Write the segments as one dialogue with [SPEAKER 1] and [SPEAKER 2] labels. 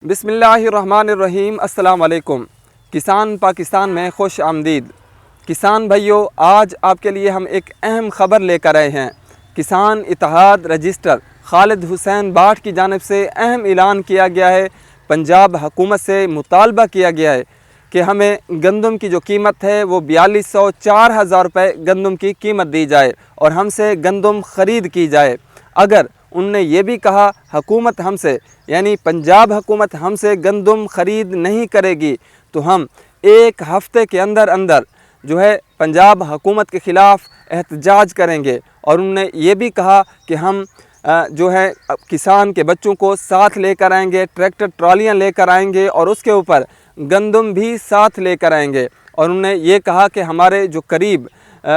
[SPEAKER 1] बिस्मिल्लाहिर्रहमानिर्रहीम। अस्सलाम वालेकुम। किसान पाकिस्तान में खुश आमदीद। किसान भाइयों, आज आपके लिए हम एक अहम ख़बर लेकर आए हैं। किसान इत्तेहाद रजिस्टर खालिद हुसैन बाट की जानिब से अहम ऐलान किया गया है। पंजाब हुकूमत से मुतालबा किया गया है कि हमें गंदम की जो कीमत है वो 4204,000 रुपये गंदम की कीमत दी जाए और हमसे गंदम ख़रीद की जाए। अगर उनने ये भी कहा हुकूमत हमसे यानी पंजाब हुकूमत हमसे गंदम ख़रीद नहीं करेगी तो हम एक हफ़्ते के अंदर अंदर जो है पंजाब हुकूमत के ख़िलाफ़ एहतजाज करेंगे। और उन्होंने ये भी कहा कि हम जो है किसान के बच्चों को साथ लेकर आएंगे, ट्रैक्टर ट्रॉलियाँ लेकर आएंगे और उसके ऊपर गंदम भी साथ लेकर आएंगे। और उन्होंने ये कहा कि हमारे जो करीब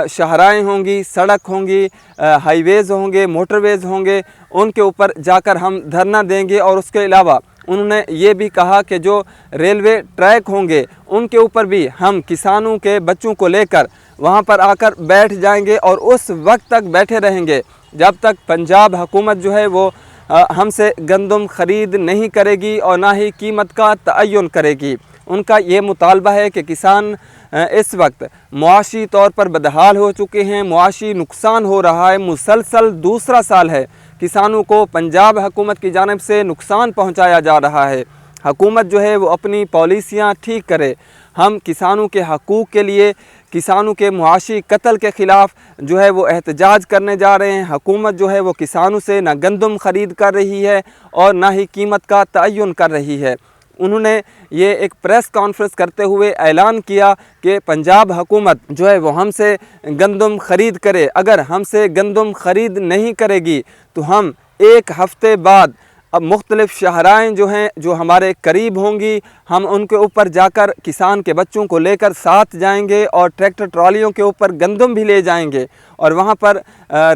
[SPEAKER 1] शहराएँ होंगी, सड़क होंगी, हाईवेज़ होंगे, मोटरवेज़ होंगे, उनके ऊपर जाकर हम धरना देंगे। और उसके अलावा उन्होंने ये भी कहा कि जो रेलवे ट्रैक होंगे उनके ऊपर भी हम किसानों के बच्चों को लेकर वहाँ पर आकर बैठ जाएंगे और उस वक्त तक बैठे रहेंगे जब तक पंजाब हुकूमत जो है वो हमसे गंदम ख़रीद नहीं करेगी और ना ही कीमत का तयन करेगी। उनका ये मुतालबा है कि किसान इस वक्त मुआशी तौर पर बदहाल हो चुके हैं, मुआशी नुकसान हो रहा है। मुसलसल दूसरा साल है किसानों को पंजाब हुकूमत की जानिब से नुकसान पहुंचाया जा रहा है। हुकूमत जो है वो अपनी पॉलिसियां ठीक करे। हम किसानों के हकूक़ के लिए, किसानों के मुआशी कत्ल के ख़िलाफ़ जो है वो एहतजाज करने जा रहे हैं। हुकूमत जो है वो किसानों से ना गंदम ख़रीद कर रही है और ना ही कीमत का तयन कर रही है। उन्होंने ये एक प्रेस कॉन्फ्रेंस करते हुए ऐलान किया कि पंजाब हुकूमत जो है वो हमसे गंदम ख़रीद करे। अगर हमसे गंदम ख़रीद नहीं करेगी तो हम एक हफ़्ते बाद अब मुख्तलिफ़ शहराएँ जो हैं जो हमारे करीब होंगी, हम उनके ऊपर जाकर किसान के बच्चों को लेकर साथ जाएंगे और ट्रैक्टर ट्रॉलियों के ऊपर गंदम भी ले जाएंगे। और वहाँ पर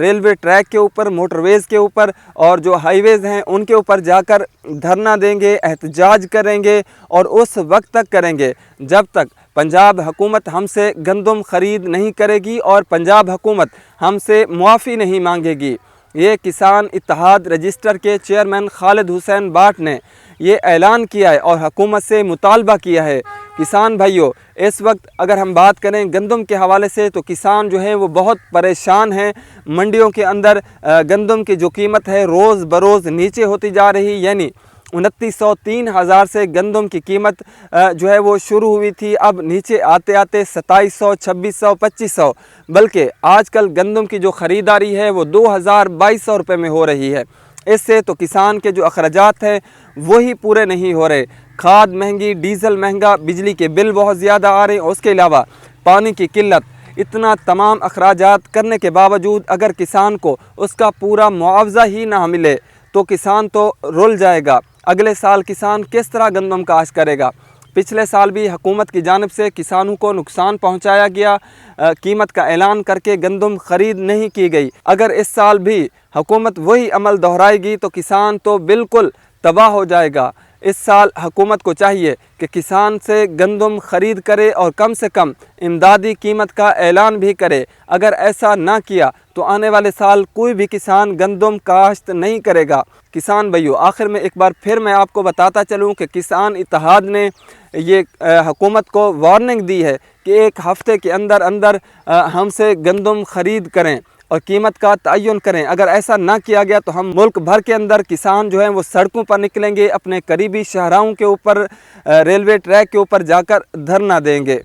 [SPEAKER 1] रेलवे ट्रैक के ऊपर, मोटरवेज़ के ऊपर और जो हाईवेज़ हैं उनके ऊपर जाकर धरना देंगे, एहतजाज करेंगे और उस वक्त तक करेंगे जब तक पंजाब हुकूमत हमसे गंदम ख़रीद नहीं करेगी और पंजाब हुकूमत हमसे मुआफ़ी नहीं मांगेगी। ये किसान इत्तेहाद रजिस्टर के चेयरमैन खालिद हुसैन बाट ने ये ऐलान किया है और हुकूमत से मुतालबा किया है। किसान भाइयों, इस वक्त अगर हम बात करें गंदम के हवाले से तो किसान जो है वो बहुत परेशान हैं। मंडियों के अंदर गंदम की जो कीमत है रोज़ बरोज़ नीचे होती जा रही, यानी 2903,000 से गंदम की कीमत जो है वो शुरू हुई थी, अब नीचे आते आते 2700, 2600, 2500, बल्कि आजकल गंदम की जो ख़रीदारी है वो 2200 रुपये में हो रही है। इससे तो किसान के जो अखराजात हैं वही पूरे नहीं हो रहे। खाद महंगी, डीज़ल महंगा, बिजली के बिल बहुत ज़्यादा आ रहे हैं, उसके अलावा पानी की किल्लत। इतना तमाम अखराजात करने के बावजूद अगर किसान को उसका पूरा मुआवजा ही ना मिले तो किसान तो रुल जाएगा। अगले साल किसान किस तरह गंदम काश्त करेगा? पिछले साल भी हुकूमत की जानिब से किसानों को नुकसान पहुंचाया गया, कीमत का ऐलान करके गंदम ख़रीद नहीं की गई। अगर इस साल भी हुकूमत वही अमल दोहराएगी तो किसान तो बिल्कुल तबाह हो जाएगा। इस साल हुकूमत को चाहिए कि किसान से गंदम ख़रीद करे और कम से कम इमदादी कीमत का ऐलान भी करे। अगर ऐसा ना किया तो आने वाले साल कोई भी किसान गंदम काश्त नहीं करेगा। किसान भाइयों, आखिर में एक बार फिर मैं आपको बताता चलूँ कि किसान इत्तेहाद ने ये हुकूमत को वार्निंग दी है कि एक हफ़्ते के अंदर अंदर हमसे गंदम ख़रीद करें और कीमत का तयन करें। अगर ऐसा ना किया गया तो हम मुल्क भर के अंदर किसान जो हैं वो सड़कों पर निकलेंगे, अपने करीबी शहरों के ऊपर, रेलवे ट्रैक के ऊपर जाकर धरना देंगे।